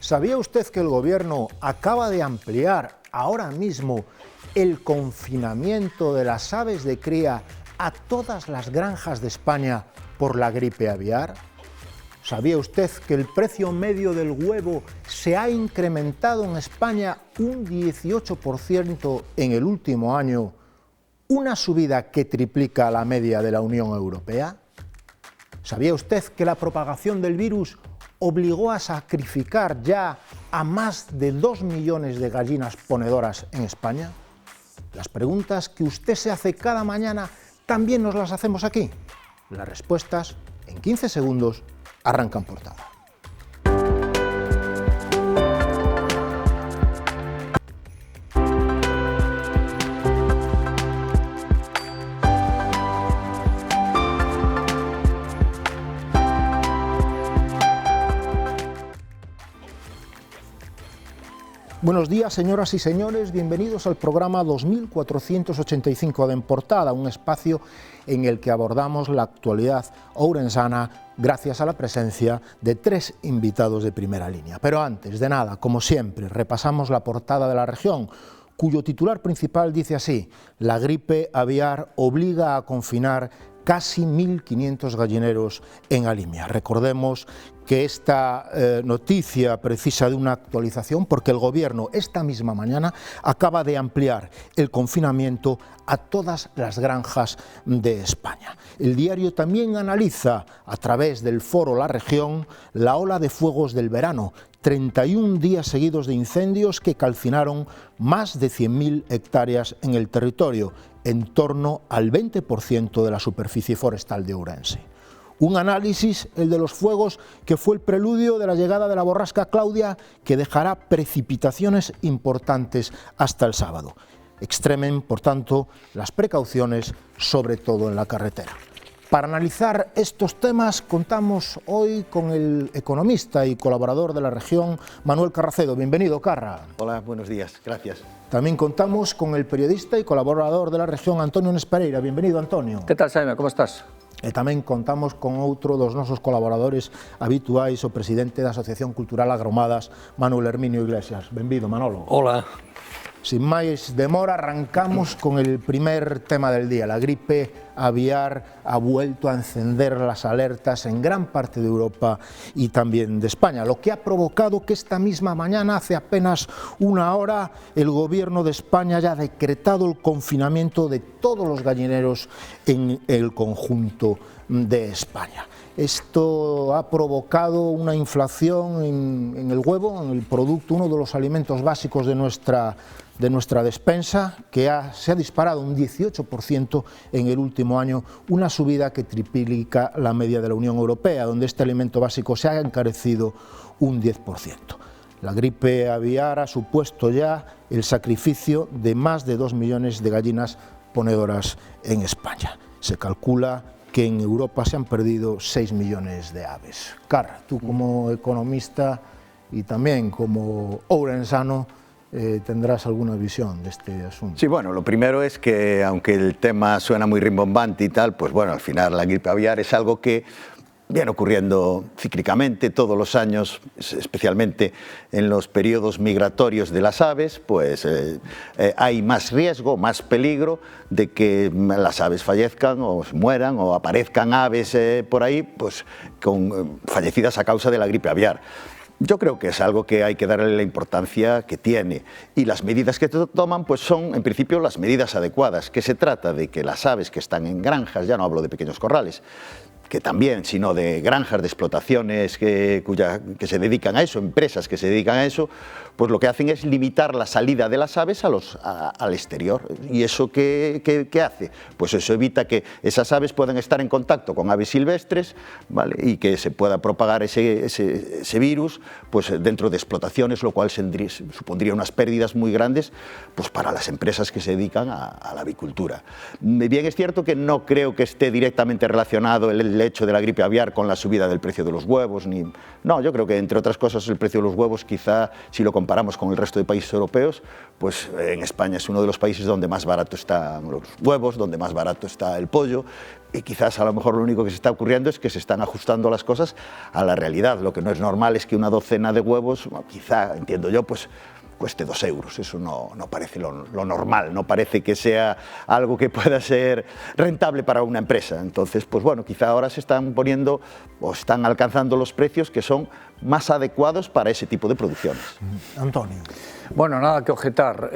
¿Sabía usted que el Gobierno acaba de ampliar ahora mismo el confinamiento de las aves de cría a todas las granjas de España por la gripe aviar? ¿Sabía usted que el precio medio del huevo se ha incrementado en España un 18% en el último año, una subida que triplica la media de la Unión Europea? ¿Sabía usted que la propagación del virus obligó a sacrificar ya a más de 2 millones de gallinas ponedoras en España? Las preguntas que usted se hace cada mañana también nos las hacemos aquí. Las respuestas, en 15 segundos, arrancan portada. Buenos días, señoras y señores, bienvenidos al programa 2485 de En Portada, un espacio en el que abordamos la actualidad ourensana gracias a la presencia de 3 invitados de primera línea. Pero antes de nada, como siempre, repasamos la portada de La Región, cuyo titular principal dice así: la gripe aviar obliga a confinar casi 1.500 gallineros en Alimia. Recordemos que esta noticia precisa de una actualización porque el Gobierno esta misma mañana acaba de ampliar el confinamiento a todas las granjas de España. El diario también analiza a través del foro La Región la ola de fuegos del verano, 31 días seguidos de incendios que calcinaron más de 100.000 hectáreas en el territorio, en torno al 20% de la superficie forestal de Ourense. Un análisis, el de los fuegos, que fue el preludio de la llegada de la borrasca Claudia, que dejará precipitaciones importantes hasta el sábado. Extremen, por tanto, las precauciones, sobre todo en la carretera. Para analizar estos temas contamos hoy con el economista y colaborador de La Región, Manuel Carracedo. Bienvenido, Carra. Hola, buenos días, gracias. También contamos con el periodista y colaborador de La Región, Antonio Nespereira. Bienvenido, Antonio. Que tal, Xaime, como estás? E tamén contamos con outro dos nosos colaboradores habituais, o presidente da Asociación Cultural Agromadas, Manuel Herminio Iglesias. Benvido, Manolo. Hola. Sin máis demora, arrancamos con el primer tema del día. La gripe aviar ha vuelto a encender las alertas en gran parte de Europa y también de España, lo que ha provocado que esta misma mañana, hace apenas una hora, el Gobierno de España haya decretado el confinamiento de todos los gallineros en el conjunto de España. Esto ha provocado una inflación en el huevo, en el producto, uno de los alimentos básicos de nuestra despensa, que se ha disparado un 18% en el último año, una subida que triplica la media de la Unión Europea, donde este alimento básico se ha encarecido un 10%. La gripe aviar ha supuesto ya el sacrificio de más de 2 millones de gallinas ponedoras en España. Se calcula que en Europa se han perdido 6 millones de aves. Carra, tú como economista y también como ourensano, tendrás alguna visión de este asunto. Sí, bueno, lo primero es que, aunque el tema suena muy rimbombante y tal, pues bueno, al final la gripe aviar es algo que viene ocurriendo cíclicamente todos los años, especialmente en los periodos migratorios de las aves, pues hay más riesgo, más peligro de que las aves fallezcan o mueran o aparezcan aves por ahí, pues fallecidas a causa de la gripe aviar. Yo creo que es algo que hay que darle la importancia que tiene, y las medidas que toman pues son en principio las medidas adecuadas, que se trata de que las aves que están en granjas, ya no hablo de pequeños corrales, que también, sino de granjas, de explotaciones que se dedican a eso, empresas que se dedican a eso, pues lo que hacen es limitar la salida de las aves al exterior. ¿Y eso qué hace? Pues eso evita que esas aves puedan estar en contacto con aves silvestres, ¿vale? Y que se pueda propagar ese virus pues dentro de explotaciones, lo cual supondría unas pérdidas muy grandes pues para las empresas que se dedican a la avicultura. Bien, es cierto que no creo que esté directamente relacionado el hecho de la gripe aviar con la subida del precio de los huevos, no, yo creo que entre otras cosas el precio de los huevos, quizá si lo comparamos con el resto de países europeos, pues en España es uno de los países donde más barato están los huevos, donde más barato está el pollo, y quizás a lo mejor lo único que se está ocurriendo es que se están ajustando las cosas a la realidad. Lo que no es normal es que una docena de huevos, quizá, entiendo yo, pues cueste 2 euros. Eso no parece lo normal, no parece que sea algo que pueda ser rentable para una empresa. Entonces, pues bueno, quizá ahora se están poniendo o están alcanzando los precios que son más adecuados para ese tipo de producciones. Antonio. Bueno, nada que objetar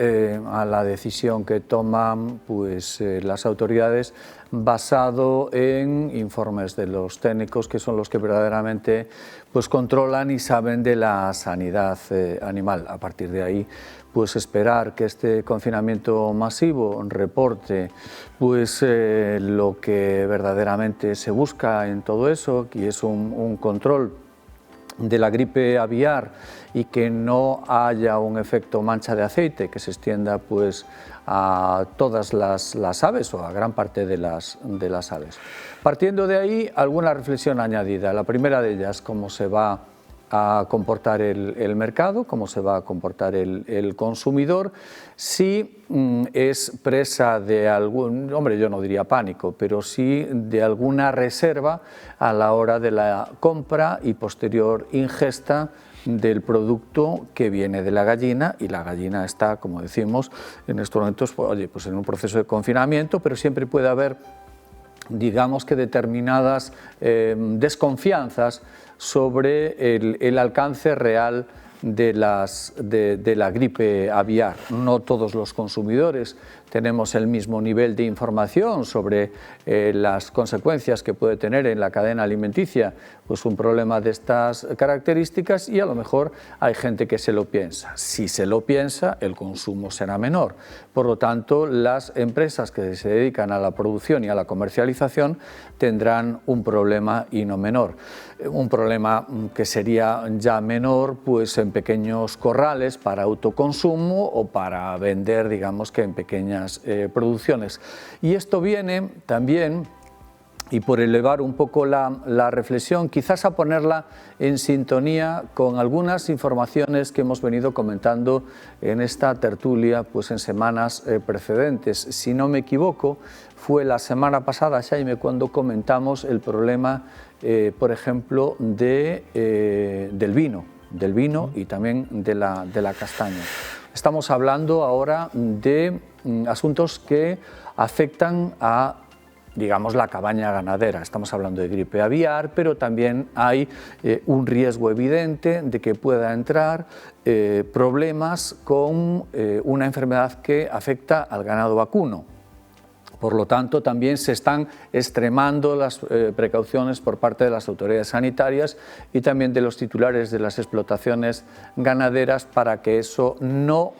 a la decisión que toman pues, las autoridades basado en informes de los técnicos, que son los que verdaderamente pues, controlan y saben de la sanidad animal. A partir de ahí, pues esperar que este confinamiento masivo reporte pues, lo que verdaderamente se busca en todo eso, que es un control de la gripe aviar y que no haya un efecto mancha de aceite que se extienda pues, a todas las aves o a gran parte de las aves. Partiendo de ahí, alguna reflexión añadida. La primera de ellas, cómo se va a comportar el mercado, cómo se va a comportar el consumidor, si es presa de algún, hombre, yo no diría pánico, pero sí de alguna reserva a la hora de la compra y posterior ingesta del producto que viene de la gallina, y la gallina está, como decimos, en estos momentos pues en un proceso de confinamiento, pero siempre puede haber, digamos que determinadas desconfianzas sobre el alcance real de la gripe aviar. No todos los consumidores tenemos el mismo nivel de información sobre las consecuencias que puede tener en la cadena alimenticia pues un problema de estas características, y a lo mejor hay gente que se lo piensa. Si se lo piensa, el consumo será menor. Por lo tanto, las empresas que se dedican a la producción y a la comercialización tendrán un problema y no menor. Un problema que sería ya menor pues en pequeños corrales para autoconsumo o para vender, digamos que en pequeñas producciones. Y esto viene también, y por elevar un poco la reflexión, quizás a ponerla en sintonía con algunas informaciones que hemos venido comentando en esta tertulia pues en semanas precedentes. Si no me equivoco, fue la semana pasada, Jaime, cuando comentamos el problema, por ejemplo, del vino y también de la castaña. Estamos hablando ahora de asuntos que afectan a, digamos, la cabaña ganadera. Estamos hablando de gripe aviar, pero también hay un riesgo evidente de que pueda entrar problemas con una enfermedad que afecta al ganado vacuno. Por lo tanto, también se están extremando las precauciones por parte de las autoridades sanitarias y también de los titulares de las explotaciones ganaderas para que eso no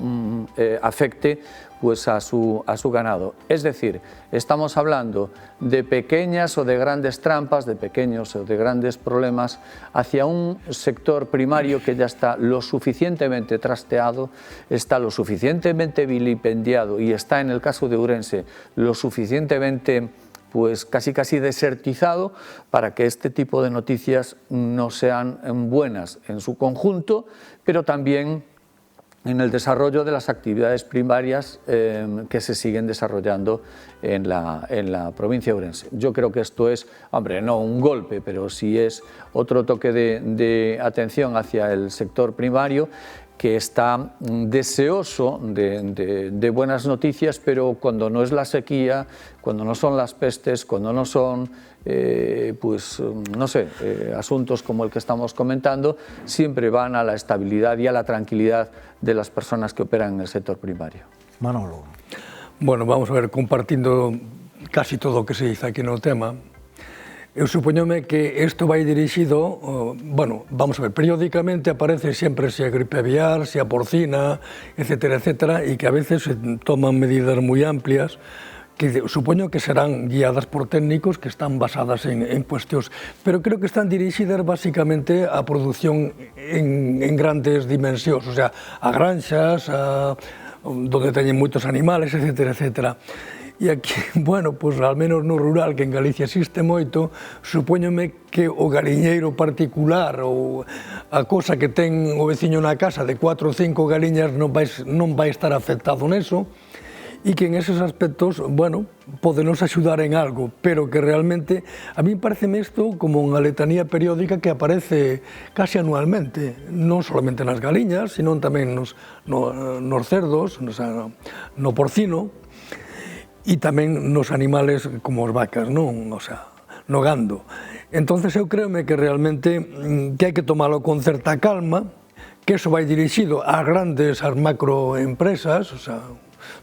afecte pues a su ganado. Es decir, estamos hablando de pequeñas o de grandes trampas, de pequeños o de grandes problemas hacia un sector primario que ya está lo suficientemente trasteado, está lo suficientemente vilipendiado y está, en el caso de Ourense, lo suficientemente pues casi desertizado para que este tipo de noticias no sean buenas en su conjunto, pero también en el desarrollo de las actividades primarias que se siguen desarrollando en la provincia de Ourense. Yo creo que esto es, hombre, no un golpe, pero sí es otro toque de atención hacia el sector primario, que está deseoso de buenas noticias, pero cuando no es la sequía, cuando no son las pestes, cuando no son pues no sé, asuntos como el que estamos comentando, siempre van a la estabilidad y a la tranquilidad de las personas que operan en el sector primario. Manolo. Bueno, vamos a ver, compartindo casi todo o que se dice aquí no tema, eu supoñome que isto vai dirixido, bueno, vamos a ver, periódicamente aparece sempre se a gripe aviar, se a porcina, etcétera, etcétera, e que a veces se toman medidas moi amplias que supoño que serán guiadas por técnicos que están basadas en cuestións, pero creo que están dirixidas basicamente a produción en grandes dimensións, o sea, a granxas, donde teñen moitos animales, etcétera, etcétera. E aquí, bueno, pois al menos no rural, que en Galicia existe moito, supóñome que o galiñeiro particular ou a cosa que ten o veciño na casa de 4 ou 5 galiñas non vai estar afectado neso, e que en esos aspectos, bueno, podenos axudar en algo, pero que realmente, a mí pareceme isto como unha letanía periódica que aparece casi anualmente, non solamente nas galiñas, sino tamén nos cerdos, no porcino, e tamén nos animales como as vacas, non? O sea, no gando. Entonces eu creome que realmente que hai que tomalo con certa calma, que eso vai dirixido ás grandes, ás macroempresas, o sea,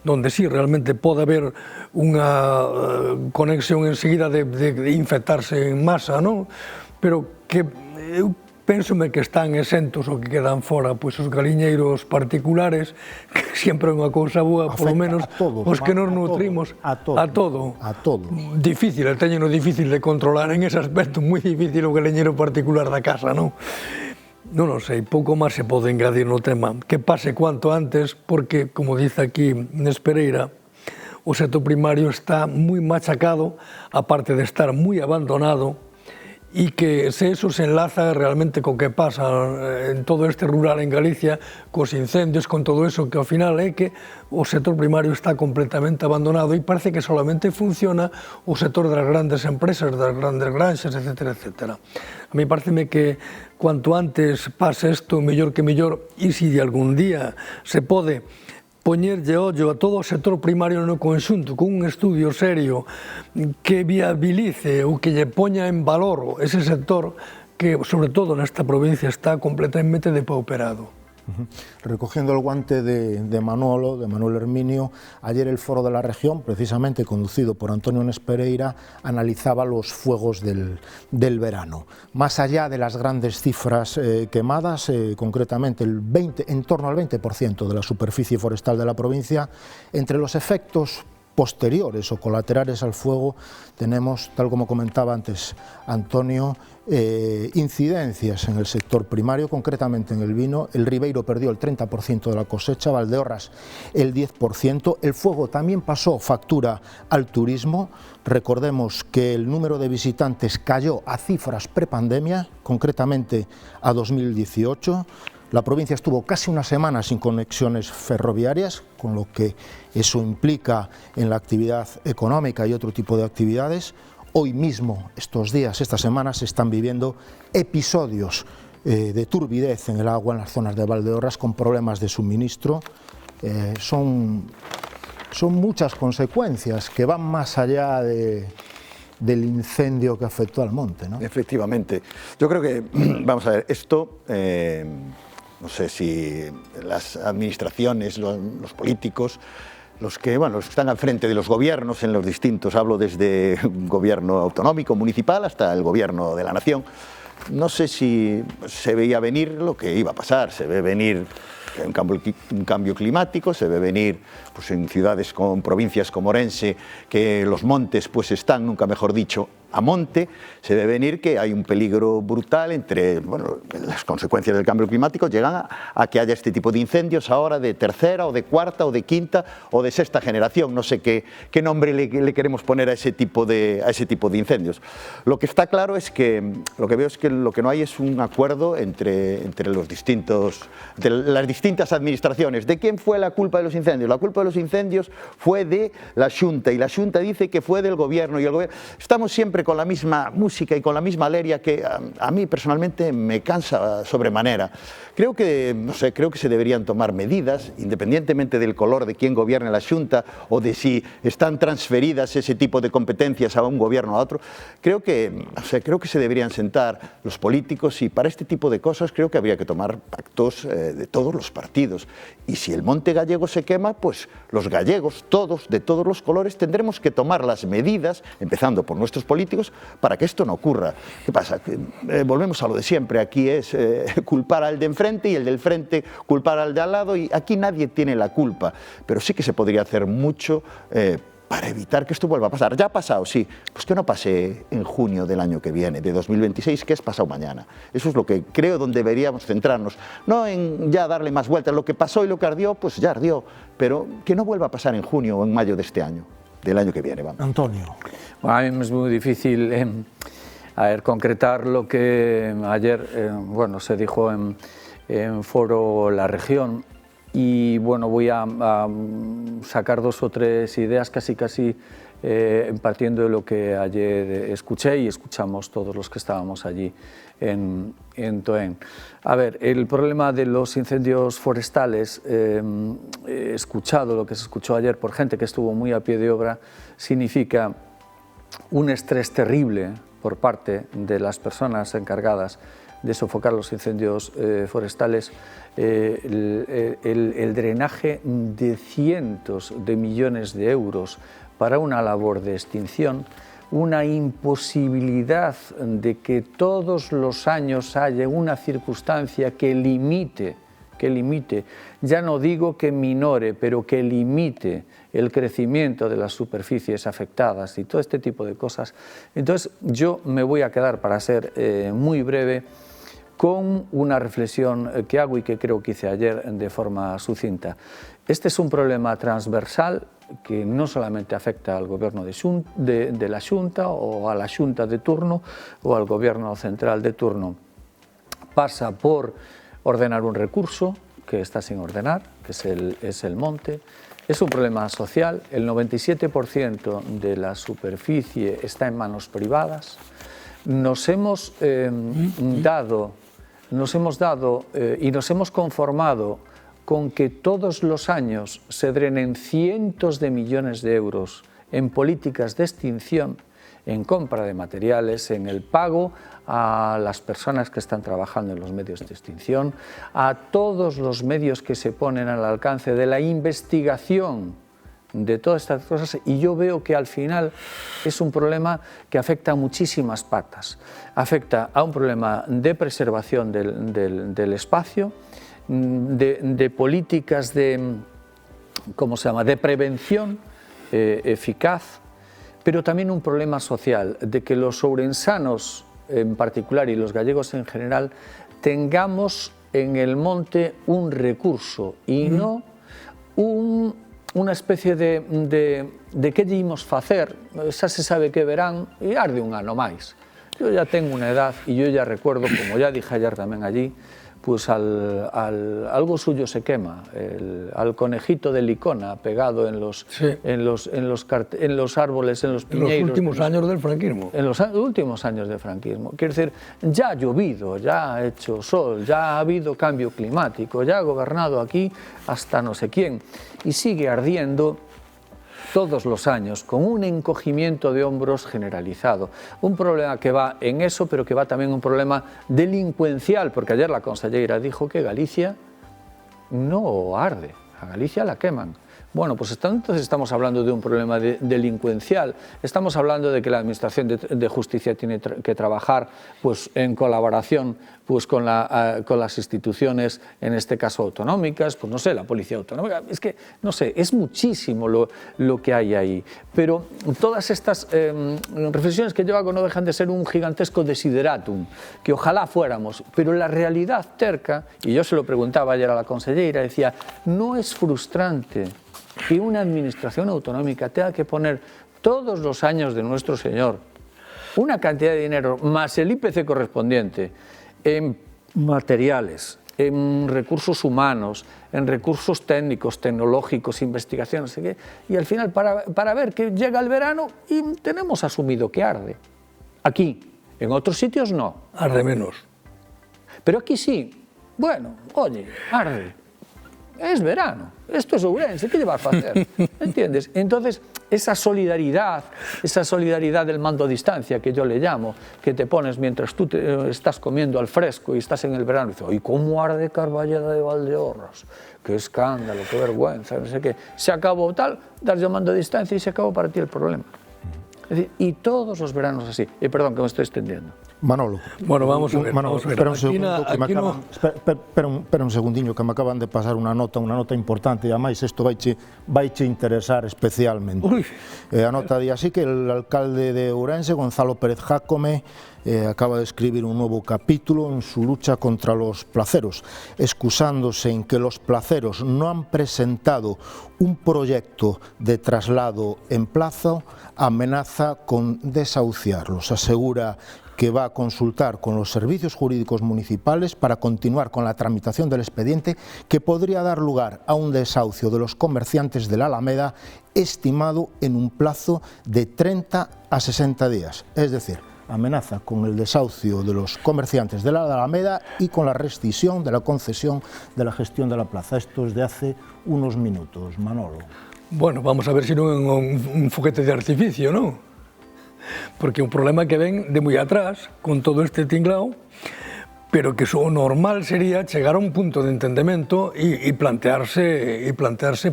donde sí realmente pode haber unha conexión enseguida de infectarse en masa, non? Pero que eu pénsome que están exentos ou que quedan fora pois os galiñeiros particulares, que sempre é unha cousa boa, polo menos os que nos nutrimos a todo. Difícil, teñeno difícil de controlar en ese aspecto, moi difícil o galiñeiro particular da casa, non? Non sei, pouco máis se pode engadir no tema, que pase cuanto antes, porque, como dice aquí Nespereira, o sector primario está moi machacado, aparte de estar moi abandonado, e que se eso se enlaza realmente co que pasa en todo este rural en Galicia, cos incendios, con todo eso, que ao final é que o sector primario está completamente abandonado e parece que solamente funciona o sector das grandes empresas, das grandes granxas, etc. etc. A mí pareceme que cuanto antes pase isto, mellor que mellor, e se de algún día se pode poñerlle ollo a todo o sector primario no conxunto, con un estudio serio que viabilice ou que lle poña en valor ese sector que, sobre todo nesta provincia, está completamente depauperado. Recogiendo el guante de Manuel Herminio, ayer el Foro de la Región, precisamente conducido por Antonio Nespereira, analizaba los fuegos del verano. Más allá de las grandes cifras quemadas, concretamente en torno al 20% de la superficie forestal de la provincia, entre los efectos posteriores o colaterales al fuego tenemos, tal como comentaba antes Antonio, incidencias en el sector primario, concretamente en el vino. El Ribeiro perdió el 30% de la cosecha, Valdeorras el 10%. El fuego también pasó factura al turismo. Recordemos que el número de visitantes cayó a cifras prepandemia, concretamente a 2018. La provincia estuvo casi una semana sin conexiones ferroviarias, con lo que eso implica en la actividad económica y otro tipo de actividades. Hoy mismo, estos días, estas semanas, se están viviendo episodios de turbidez en el agua en las zonas de Valdeorras con problemas de suministro. Son muchas consecuencias que van más allá del incendio que afectó al monte, ¿no? Efectivamente. Yo creo que, vamos a ver, esto... no sé si las administraciones, los políticos, los que están al frente de los gobiernos en los distintos, hablo desde un gobierno autonómico, municipal, hasta el gobierno de la nación, no sé si se veía venir lo que iba a pasar. Se ve venir un cambio climático, se ve venir pues, en ciudades con provincias como Orense, que los montes pues están, nunca mejor dicho, a monte. Se ve venir que hay un peligro brutal entre, bueno, las consecuencias del cambio climático llegan a que haya este tipo de incendios ahora de tercera o de cuarta o de quinta o de sexta generación. No sé qué nombre le queremos poner a ese tipo de incendios. Lo que está claro es que lo que veo es que lo que no hay es un acuerdo entre las distintas administraciones. ¿De quién fue la culpa de los incendios? La culpa de los incendios fue de la Xunta, y la Xunta dice que fue del gobierno, y el gobierno... Estamos siempre con la misma música y con la misma leria que a mí personalmente me cansa sobremanera. Creo que, no sé, creo que se deberían tomar medidas, independientemente del color de quién gobierne la Xunta o de si están transferidas ese tipo de competencias a un gobierno o a otro. Creo que se deberían sentar los políticos, y para este tipo de cosas creo que habría que tomar pactos de todos los partidos. Y si el monte gallego se quema, pues los gallegos, todos, de todos los colores, tendremos que tomar las medidas, empezando por nuestros políticos, para que esto no ocurra. ¿Qué pasa? Volvemos a lo de siempre. Aquí es culpar al de enfrente y el del frente culpar al de al lado, y aquí nadie tiene la culpa. Pero sí que se podría hacer mucho para evitar que esto vuelva a pasar. Ya ha pasado, sí, pues que no pase en junio del año que viene, de 2026, que es pasado mañana. Eso es lo que creo donde deberíamos centrarnos, no en ya darle más vueltas. Lo que pasó y lo que ardió, pues ya ardió, pero que no vuelva a pasar en junio o en mayo de este año. del año que viene. Vamos. Antonio. Bueno, a mí me es muy difícil concretar lo que ayer bueno, se dijo en Foro La Región, y bueno, voy a sacar 2 o 3 ideas casi partiendo de lo que ayer escuché y escuchamos todos los que estábamos allí en Toén. A ver, el problema de los incendios forestales, he escuchado lo que se escuchó ayer por gente que estuvo muy a pie de obra, significa un estrés terrible por parte de las personas encargadas de sofocar los incendios forestales, el drenaje de cientos de millones de euros para una labor de extinción, una imposibilidad de que todos los años haya una circunstancia que limite, ya no digo que minore, pero que limite el crecimiento de las superficies afectadas y todo este tipo de cosas. Entonces yo me voy a quedar, para ser muy breve, con una reflexión que hago y que creo que hice ayer de forma sucinta. Este es un problema transversal que no solamente afecta al gobierno de la Xunta o a la Xunta de turno o al gobierno central de turno. Pasa por ordenar un recurso que está sin ordenar, que es el monte. Es un problema social. El 97% de la superficie está en manos privadas. Nos hemos dado y nos hemos conformado con que todos los años se drenen cientos de millones de euros en políticas de extinción, en compra de materiales, en el pago a las personas que están trabajando en los medios de extinción, a todos los medios que se ponen al alcance de la investigación de todas estas cosas, y yo veo que al final es un problema que afecta a muchísimas patas. Afecta a un problema de preservación del espacio, de políticas de prevención eficaz, pero también un problema social, de que los ourensanos en particular y los gallegos en general tengamos en el monte un recurso y no unha especie de que lle imos facer, xa se sabe que verán e arde un ano máis. Yo ya tengo una edad y yo ya recuerdo, como ya dije ayer también allí, pues algo suyo se quema, al conejito de Licona pegado en los árboles, en los piñeiros. En los últimos años del franquismo. En los últimos años del franquismo. Quiero decir, ya ha llovido, ya ha hecho sol, ya ha habido cambio climático, ya ha gobernado aquí hasta no sé quién, y sigue ardiendo todos los años, con un encogimiento de hombros generalizado. Un problema que va en eso, pero que va también un problema delincuencial, porque ayer la consellera dijo que Galicia no arde, a Galicia la queman. Bueno, pues entonces estamos hablando de un problema delincuencial, estamos hablando de que la Administración de Justicia tiene que trabajar pues, en colaboración pues, con las instituciones, en este caso autonómicas, pues no sé, la Policía Autonómica, es que, no sé, es muchísimo lo que hay ahí. Pero todas estas reflexiones que yo hago no dejan de ser un gigantesco desideratum, que ojalá fuéramos, pero la realidad terca, y yo se lo preguntaba ayer a la consellera, decía, no es frustrante que una administración autonómica tenga que poner todos los años de nuestro Señor una cantidad de dinero más el IPC correspondiente en materiales, en recursos humanos, en recursos técnicos, tecnológicos, investigación, no sé qué, y al final para ver que llega el verano y tenemos asumido que arde. Aquí, en otros sitios no. Arde menos. Pero aquí sí. Bueno, oye, arde. Es verano, esto es Ourense, ¿qué vas a hacer? ¿Entiendes? Entonces, esa solidaridad del mando a distancia, que yo le llamo, que te pones mientras tú estás comiendo al fresco y estás en el verano, y dices, ¡ay, cómo arde Carballeda de Valdeorras! ¡Qué escándalo, qué vergüenza! No sé qué. Se acabó tal, das yo mando a distancia y se acabó para ti el problema. Es decir, y todos los veranos así. Y perdón que me estoy extendiendo. Manolo. Bueno, vamos a ver. Manolo, Vamos a ver. espera un segundo, que me Aquí acaban, espera un segundinho, que me acaban de pasar unha nota importante, e ademais isto vaiche interesar especialmente. Uy. A nota di así que el alcalde de Ourense, Gonzalo Pérez Jácome, acaba de escribir un nuevo capítulo en su lucha contra los placeros, excusándose en que los placeros no han presentado un proyecto de traslado en plazo, amenaza con desahuciarlos. Asegura que va a consultar con los servicios jurídicos municipales para continuar con la tramitación del expediente, que podría dar lugar a un desahucio de los comerciantes de la Alameda estimado en un plazo de 30 a 60 días. Es decir, amenaza con el desahucio de los comerciantes de la Alameda y con la rescisión de la concesión de la gestión de la plaza. Esto es de hace unos minutos, Manolo. Bueno, vamos a ver si non é un foguete de artificio, non? Porque un problema que ven de moi atrás, con todo este tinglao, pero que o normal sería chegar a un punto de entendemento e plantearse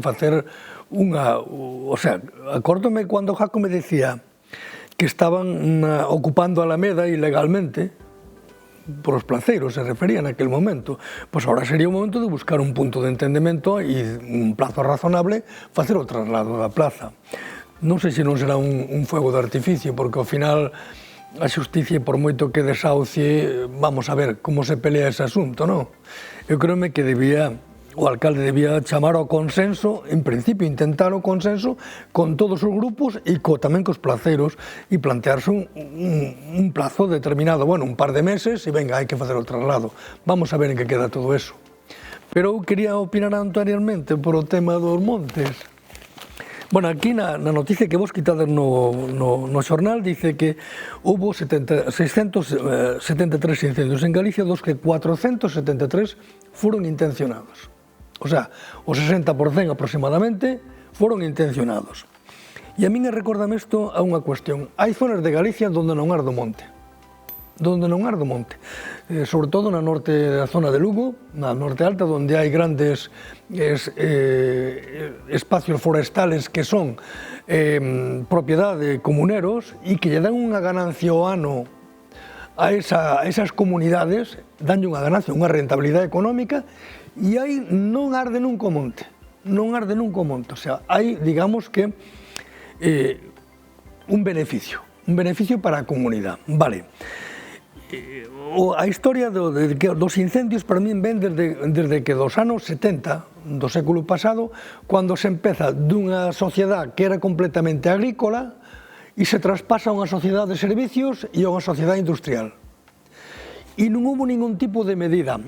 facer unha... O sea, acórdome cando Jaco me decía que estaban ocupando a Alameda ilegalmente, por os placeiros se refería naquele momento, pois agora sería o momento de buscar un punto de entendemento e un plazo razonable facer o traslado da plaza. Non sei se non será un fuego de artificio, porque ao final a xusticia, por moito que desahucie, vamos a ver como se pelea ese asunto, non? Eu creome que o alcalde debía chamar ao consenso, en principio intentar o consenso con todos os grupos e tamén cos placeros, e plantearse un plazo determinado, bueno, un par de meses, e venga, hai que facer o traslado. Vamos a ver en que queda todo eso. Pero eu quería opinar anteriormente por o tema dos montes. Bueno, aquí na noticia que vos quitades no xornal dice que hubo 673 incendios en Galicia, dos que 473 foron intencionados. O sea, o 60% aproximadamente foron intencionados. E a min recórdame isto a unha cuestión. Hai zonas de Galicia onde non arde o monte. Sobre todo na zona de Lugo, na norte alta, onde hai grandes espacios forestales que son propiedade de comuneros e que lle dan unha ganancia ao ano a esas comunidades, danlle unha ganancia, unha rentabilidade económica, e aí non arde nunca o monte, o sea, hai, digamos que, un beneficio para a comunidade, vale. A historia dos incendios para min ven desde que dos anos 70 do século pasado, cando se empeza dunha sociedade que era completamente agrícola e se traspasa a unha sociedade de servicios e a unha sociedade industrial. E non hubo ningún tipo de medida.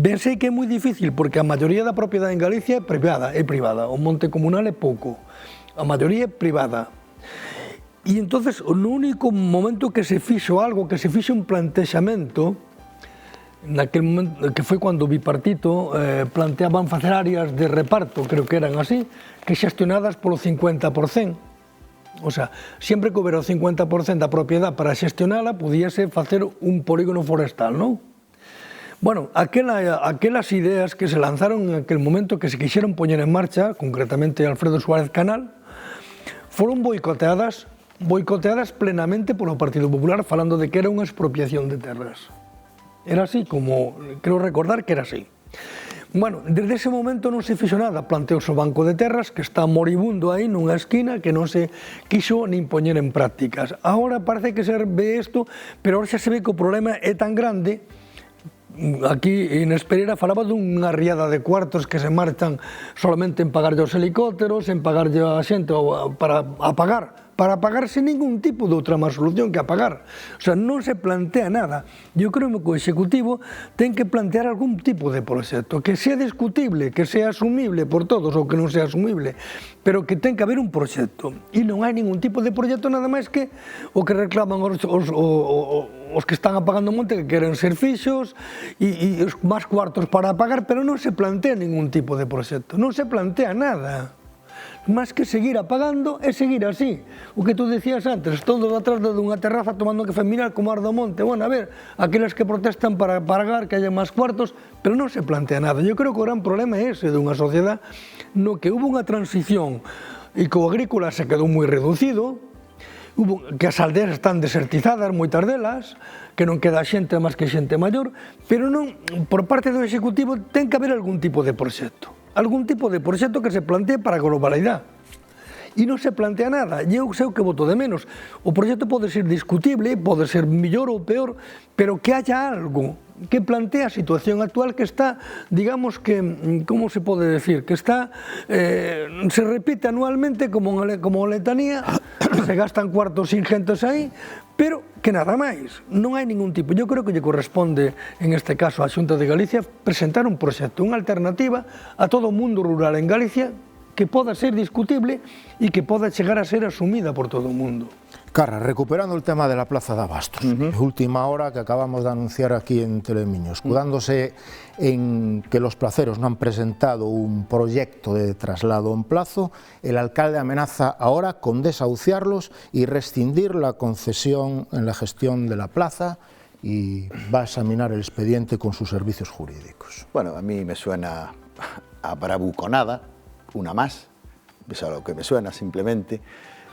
Pensei que é moi difícil, porque a maioría da propiedade en Galicia é privada, o monte comunal é pouco, a maioría é privada. E entonces, no único momento que se fixo algo, que se fixo un plantexamento, naquele momento, que foi cando o bipartito planteaban facer áreas de reparto, creo que eran así, que xestionadas polo 50%. O sea, sempre que houbera o 50% da propiedade para xestionala, podíase facer un polígono forestal, non? Bueno, aquelas ideas que se lanzaron en aquel momento, que se quixeron poñer en marcha, concretamente Alfredo Suárez Canal, foron boicoteadas plenamente polo Partido Popular, falando de que era unha expropiación de terras. Era así, como creo recordar que era así. Bueno, desde ese momento non se fixo nada, planteouse o Banco de Terras, que está moribundo aí nunha esquina, que non se quixo nin poñer en prácticas. Agora parece que se ve isto, pero ahora xa se ve que o problema é tan grande. Aquí en Espereira falaba dunha riada de cuartos que se marchan solamente en pagarlle os helicópteros, en pagarlle a xente para pagar sin ningún tipo de outra máis solución que a pagar. O sea, non se plantea nada. Eu creo que o Executivo ten que plantear algún tipo de proxecto, que sea discutible, que sea asumible por todos ou que non sea asumible, pero que ten que haber un proxecto. E non hai ningún tipo de proxecto nada máis que o que reclaman os que están apagando o monte, que queren ser fixos e os máis cuartos para pagar, pero non se plantea ningún tipo de proxecto, non se plantea nada. Más que seguir apagando e seguir así. O que tú decías antes, todo atrás dunha terraza tomando café, mirar como arde o monte. Bueno, a ver, aqueles que protestan para pagar, que haya máis cuartos, pero non se plantea nada. Eu creo que o gran problema é ese dunha sociedade no que hubo unha transición e que o agrícola se quedou moi reducido, que as aldeas están desertizadas, moitas delas, que non queda xente máis que xente maior, pero non, por parte do Executivo ten que haber algún tipo de proxecto que se plantee para a globalidade. E non se plantea nada, e eu sei o que voto de menos. O proxecto pode ser discutible, pode ser mellor ou peor, pero que haya algo que plantea a situación actual que está, digamos que, como se pode decir, que está, se repite anualmente como letanía, se gastan cuartos ingentes aí, pero que nada máis, non hai ningún tipo. Eu creo que lle corresponde, en este caso, á Xunta de Galicia, presentar un proxecto, unha alternativa a todo o mundo rural en Galicia que poda ser discutible e que poda chegar a ser asumida por todo o mundo. Carra, recuperando el tema de la Plaza de Abastos, última hora que acabamos de anunciar aquí en Telemiño, escudándose en que los placeros no han presentado un proyecto de traslado en plazo, el alcalde amenaza ahora con desahuciarlos y rescindir la concesión en la gestión de la plaza y va a examinar el expediente con sus servicios jurídicos. Bueno, a mí me suena a bravuconada, una más, es a lo que me suena simplemente.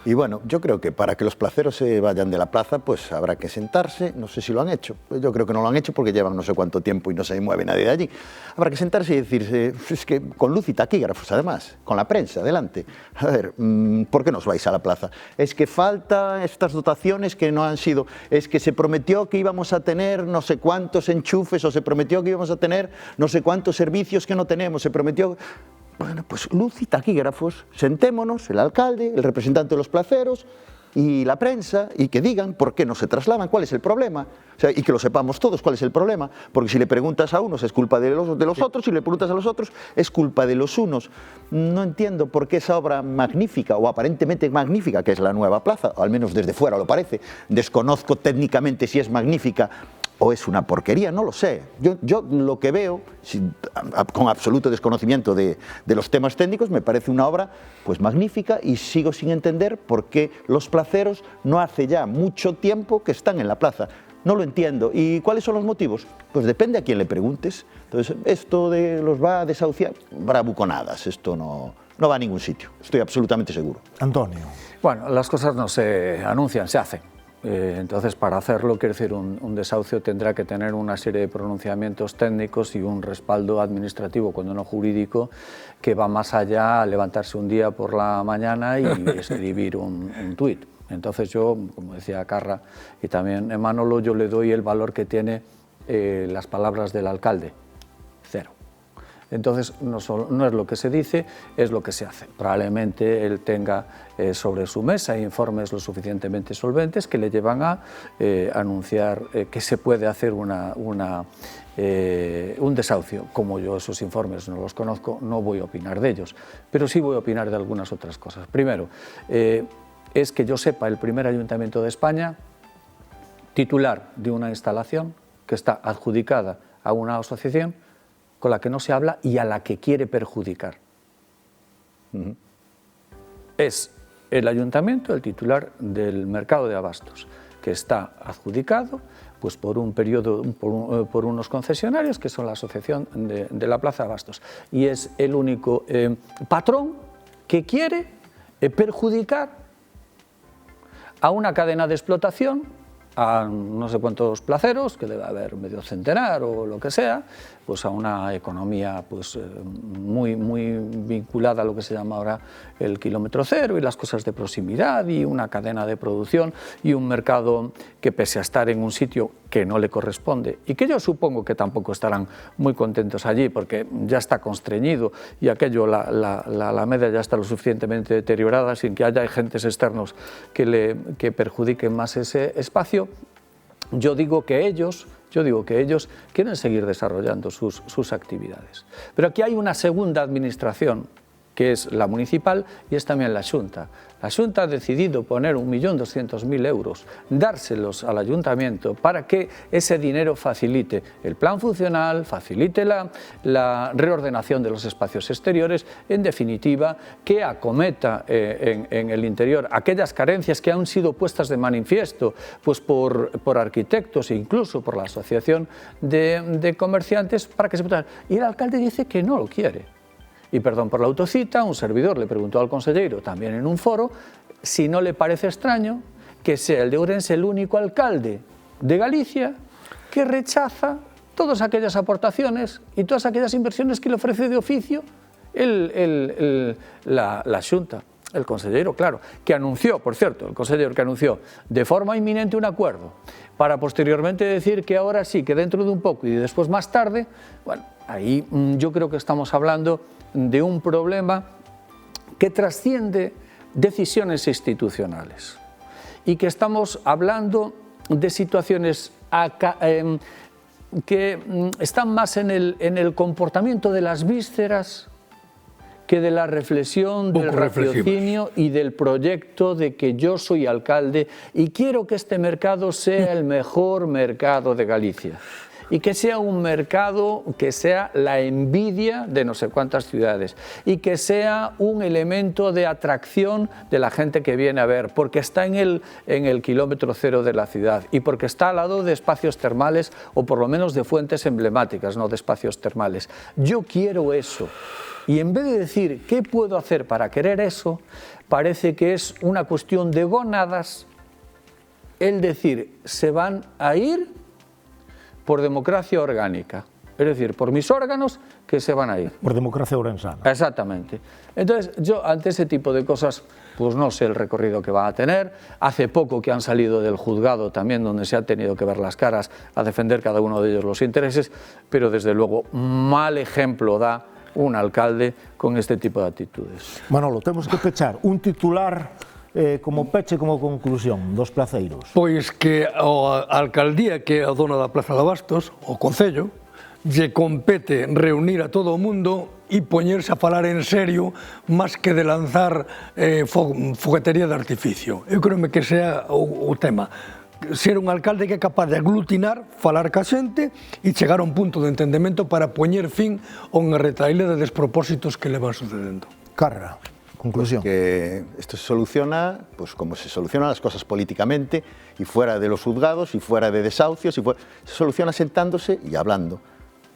Y bueno, yo creo que para que los placeros se vayan de la plaza, pues habrá que sentarse, no sé si lo han hecho, yo creo que no lo han hecho porque llevan no sé cuánto tiempo y no se mueve nadie de allí. Habrá que sentarse y decirse, es que con luz y taquígrafos además, con la prensa delante, a ver, ¿por qué nos vais a la plaza? Es que falta estas dotaciones que no han sido, es que se prometió que íbamos a tener no sé cuántos enchufes o se prometió que íbamos a tener no sé cuántos servicios que no tenemos, se prometió... Bueno, pues luz y taquígrafos, sentémonos, el alcalde, el representante de los placeros y la prensa, y que digan por qué no se trasladan, cuál es el problema, o sea, y que lo sepamos todos cuál es el problema, porque si le preguntas a unos es culpa de los otros, si le preguntas a los otros es culpa de los unos. No entiendo por qué esa obra magnífica, o aparentemente magnífica, que es la nueva plaza, o al menos desde fuera lo parece, desconozco técnicamente si es magnífica, o es una porquería, no lo sé. Yo lo que veo, con absoluto desconocimiento de los temas técnicos, me parece una obra pues magnífica y sigo sin entender por qué los placeros no hace ya mucho tiempo que están en la plaza. No lo entiendo. ¿Y cuáles son los motivos? Pues depende a quién le preguntes. Entonces, esto de los va a desahuciar, bravuconadas, esto no va a ningún sitio, estoy absolutamente seguro. Antonio. Bueno, las cosas no se anuncian, se hacen. Entonces, para hacerlo, quiero decir, un desahucio tendrá que tener una serie de pronunciamientos técnicos y un respaldo administrativo, cuando no jurídico, que va más allá a levantarse un día por la mañana y escribir un tuit. Entonces yo, como decía Carra y también Manolo, yo le doy el valor que tiene las palabras del alcalde, 0. Entonces, no es lo que se dice, es lo que se hace. Probablemente él tenga sobre su mesa informes lo suficientemente solventes que le llevan a anunciar que se puede hacer un desahucio. Como yo esos informes no los conozco, no voy a opinar de ellos, pero sí voy a opinar de algunas otras cosas. Primero, es que yo sepa el primer ayuntamiento de España titular de una instalación que está adjudicada a una asociación con la que no se habla y a la que quiere perjudicar. Es el ayuntamiento el titular del mercado de abastos, que está adjudicado pues, por un periodo, por unos concesionarios que son la asociación de la Plaza de Abastos, y es el único patrón que quiere perjudicar a una cadena de explotación, a no sé cuántos placeros, que debe haber medio centenar o lo que sea, pues a una economía pues, muy vinculada a lo que se llama ahora el kilómetro cero y las cosas de proximidad y una cadena de producción y un mercado que, pese a estar en un sitio que no le corresponde y que yo supongo que tampoco estarán muy contentos allí porque ya está constreñido y aquello, la Alameda ya está lo suficientemente deteriorada sin que haya agentes externos que perjudiquen más ese espacio, yo digo que ellos quieren seguir desarrollando sus actividades. Pero aquí hay una segunda administración, que es la municipal, y es también la Xunta. La Xunta ha decidido poner 1.200.000 euros, dárselos al ayuntamiento para que ese dinero facilite el plan funcional, facilite la reordenación de los espacios exteriores, en definitiva, que acometa en el interior aquellas carencias que han sido puestas de manifiesto pues por arquitectos e incluso por la Asociación de Comerciantes para que se puedan. Y el alcalde dice que no lo quiere. Y perdón por la autocita, un servidor le preguntó al consejero, también en un foro, si no le parece extraño que sea el de Ourense el único alcalde de Galicia que rechaza todas aquellas aportaciones y todas aquellas inversiones que le ofrece de oficio la Xunta, el conselleiro, claro, que anunció, por cierto, el conselleiro que anunció de forma inminente un acuerdo para posteriormente decir que ahora sí, que dentro de un poco y después más tarde, bueno, ahí yo creo que estamos hablando de un problema que trasciende decisiones institucionales y que estamos hablando de situaciones que están más en el comportamiento de las vísceras que de la reflexión, del raciocinio y del proyecto de que yo soy alcalde y quiero que este mercado sea el mejor mercado de Galicia y que sea un mercado que sea la envidia de no sé cuántas ciudades y que sea un elemento de atracción de la gente que viene a ver, porque está en el kilómetro cero de la ciudad y porque está al lado de espacios termales o por lo menos de fuentes emblemáticas, no de espacios termales. Yo quiero eso. Y en vez de decir qué puedo hacer para querer eso, parece que es una cuestión de gónadas el decir se van a ir por democracia orgánica, es decir, por mis órganos que se van a ir. Por democracia ourensana. Exactamente. Entonces, yo ante ese tipo de cosas, pues no sé el recorrido que van a tener. Hace poco que han salido del juzgado también, donde se han tenido que ver las caras a defender cada uno de ellos los intereses, pero desde luego mal ejemplo da un alcalde con este tipo de actitudes. Manolo, temos que pechar un titular como peche, como conclusión dos placeiros. Pois que a alcaldía, que é a dona da Plaza de Bastos, o Concello, lle compete reunir a todo o mundo e poñerse a falar en serio máis que de lanzar foguetería de artificio. Eu creo que sea o tema. Ser un alcalde que é capaz de aglutinar, falar ca xente e chegar a un punto de entendemento para poñer fin a unha retaíla de despropósitos que le van sucedendo. Carra, conclusión. Que esto se soluciona, pues como se solucionan las cosas políticamente y fuera de los juzgados y fuera de desahucios, se soluciona sentándose y hablando.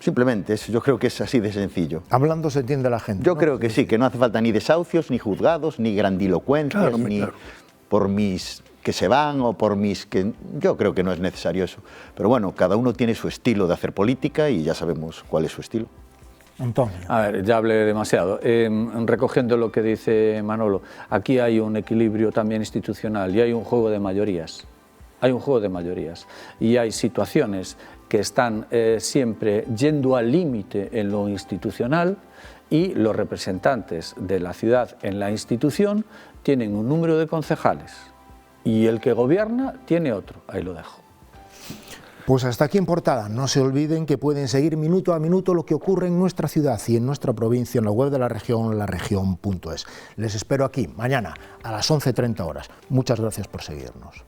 Simplemente, yo creo que es así de sencillo. Hablando se entiende la gente. Yo creo que sí, que no hace falta ni desahucios, ni juzgados, ni grandilocuencias, claro, ni claro. por mis que se van o por mis que... Yo creo que no es necesario eso. Pero bueno, cada uno tiene su estilo de hacer política y ya sabemos cuál es su estilo. Antonio. A ver, ya hablé demasiado. Recogiendo lo que dice Manolo, aquí hay un equilibrio también institucional y hay un juego de mayorías. Hay un juego de mayorías y hay situaciones que están siempre yendo al límite en lo institucional y los representantes de la ciudad en la institución tienen un número de concejales y el que gobierna tiene otro. Ahí lo dejo. Pues hasta aquí en Portada. No se olviden que pueden seguir minuto a minuto lo que ocurre en nuestra ciudad y en nuestra provincia en la web de la región, laregion.es. Les espero aquí mañana a las 11:30 horas. Muchas gracias por seguirnos.